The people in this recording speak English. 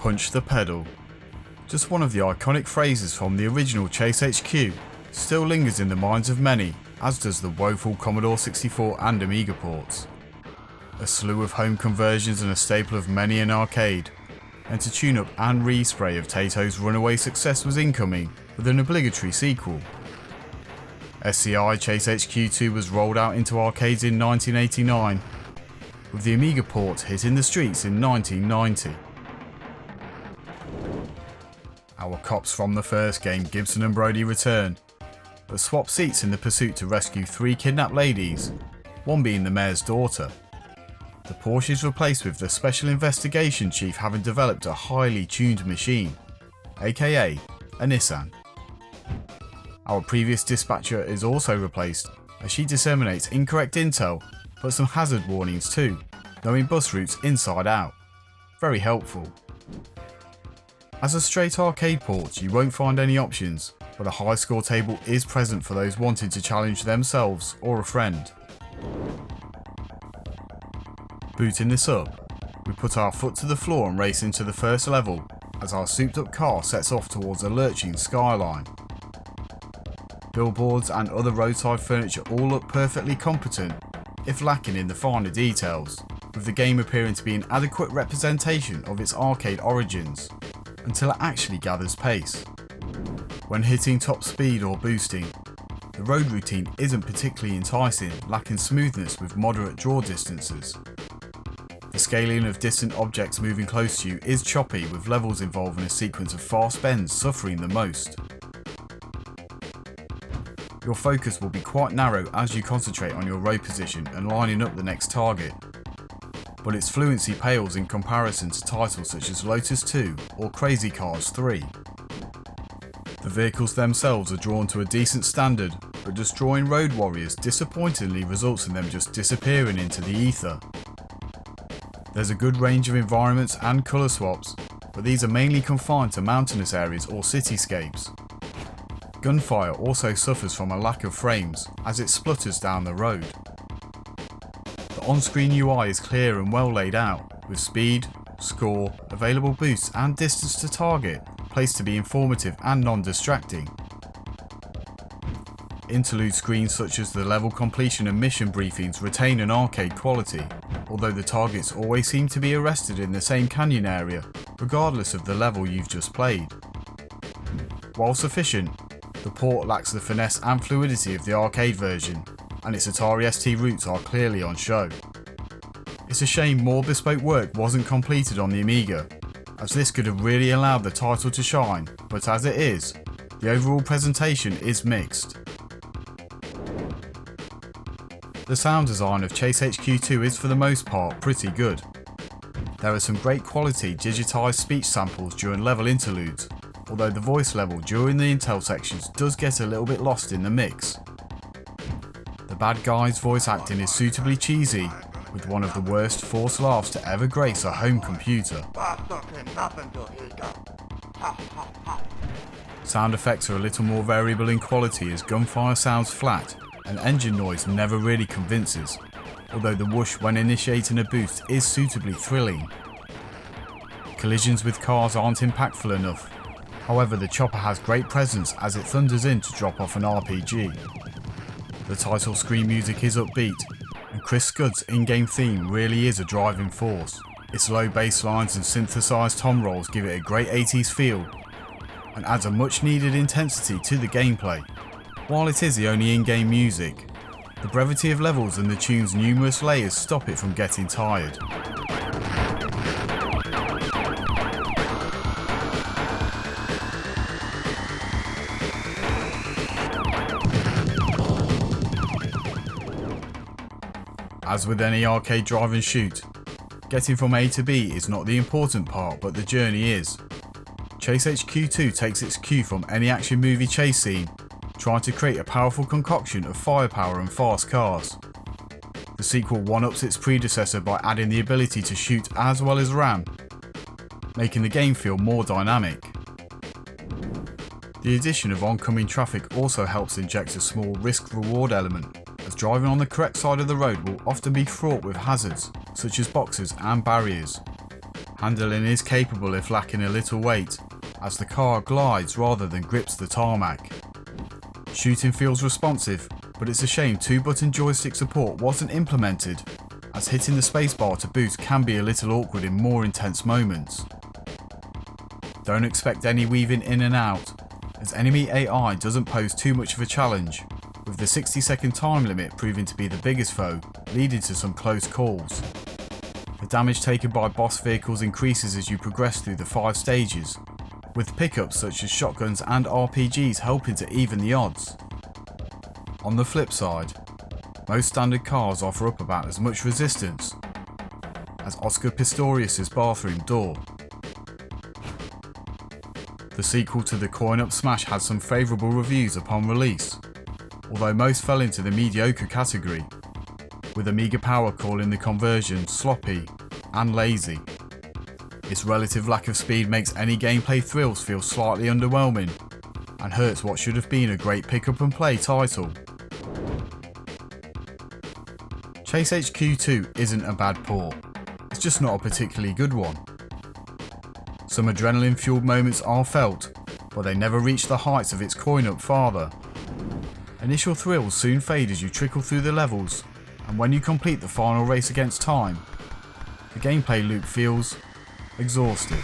punch the pedal. Just one of the iconic phrases from the original Chase HQ still lingers in the minds of many, as does the woeful Commodore 64 and Amiga ports. A slew of home conversions and a staple of many an arcade, and to tune up and respray of Tato's runaway success was incoming with an obligatory sequel. SCI Chase HQ II was rolled out into arcades in 1989, with the Amiga port hitting the streets in 1990. Our cops from the first game, Gibson and Brody, return, but swap seats in the pursuit to rescue 3 kidnapped ladies, one being the mayor's daughter. The Porsche is replaced with the Special Investigation Chief having developed a highly tuned machine, aka a Nissan. Our previous dispatcher is also replaced, as she disseminates incorrect intel, but some hazard warnings too, knowing bus routes inside out. Very helpful. As a straight arcade port, you won't find any options, but a high score table is present for those wanting to challenge themselves or a friend. Booting this up, we put our foot to the floor and race into the first level as our souped up car sets off towards a lurching skyline. Billboards and other roadside furniture all look perfectly competent, if lacking in the finer details, with the game appearing to be an adequate representation of its arcade origins, until it actually gathers pace. When hitting top speed or boosting, the road routine isn't particularly enticing, lacking smoothness with moderate draw distances. The scaling of distant objects moving close to you is choppy, with levels involving a sequence of fast bends suffering the most. Your focus will be quite narrow as you concentrate on your road position and lining up the next target, but its fluency pales in comparison to titles such as Lotus 2 or Crazy Cars 3. The vehicles themselves are drawn to a decent standard, but destroying road warriors disappointingly results in them just disappearing into the ether. There's a good range of environments and colour swaps, but these are mainly confined to mountainous areas or cityscapes. Gunfire also suffers from a lack of frames as it splutters down the road. The on-screen UI is clear and well laid out, with speed, score, available boosts and distance to target placed to be informative and non-distracting. Interlude screens such as the level completion and mission briefings retain an arcade quality, although the targets always seem to be arrested in the same canyon area, regardless of the level you've just played. While sufficient, the port lacks the finesse and fluidity of the arcade version, and its Atari ST roots are clearly on show. It's a shame more bespoke work wasn't completed on the Amiga, as this could have really allowed the title to shine, but as it is, the overall presentation is mixed. The sound design of Chase HQ II is for the most part pretty good. There are some great quality digitised speech samples during level interludes, although the voice level during the intel sections does get a little bit lost in the mix. The bad guy's voice acting is suitably cheesy, with one of the worst forced laughs to ever grace a home computer. Sound effects are a little more variable in quality as gunfire sounds flat and engine noise never really convinces, although the whoosh when initiating a boost is suitably thrilling. Collisions with cars aren't impactful enough, however the chopper has great presence as it thunders in to drop off an RPG. The title screen music is upbeat, and Chris Scudd's in-game theme really is a driving force. Its low bass lines and synthesised tom rolls give it a great 80s feel, and adds a much needed intensity to the gameplay. While it is the only in-game music, the brevity of levels and the tune's numerous layers stop it from getting tired. As with any arcade drive and shoot, getting from A to B is not the important part, but the journey is. Chase HQ II takes its cue from any action movie chase scene, trying to create a powerful concoction of firepower and fast cars. The sequel one-ups its predecessor by adding the ability to shoot as well as ram, making the game feel more dynamic. The addition of oncoming traffic also helps inject a small risk-reward element, as driving on the correct side of the road will often be fraught with hazards, such as boxes and barriers. Handling is capable if lacking a little weight, as the car glides rather than grips the tarmac. Shooting feels responsive, but it's a shame 2-button joystick support wasn't implemented, as hitting the spacebar to boost can be a little awkward in more intense moments. Don't expect any weaving in and out, as enemy AI doesn't pose too much of a challenge, with the 60-second time limit proving to be the biggest foe, leading to some close calls. The damage taken by boss vehicles increases as you progress through the 5 stages, with pickups such as shotguns and RPGs helping to even the odds. On the flip side, most standard cars offer up about as much resistance as Oscar Pistorius' bathroom door. The sequel to the coin-up smash had some favourable reviews upon release, although most fell into the mediocre category, with Amiga Power calling the conversion sloppy and lazy. Its relative lack of speed makes any gameplay thrills feel slightly underwhelming, and hurts what should have been a great pick up and play title. Chase HQ II isn't a bad port, it's just not a particularly good one. Some adrenaline fueled moments are felt, but they never reach the heights of its coin-up father. Initial thrills soon fade as you trickle through the levels, and when you complete the final race against time, the gameplay loop feels exhausted.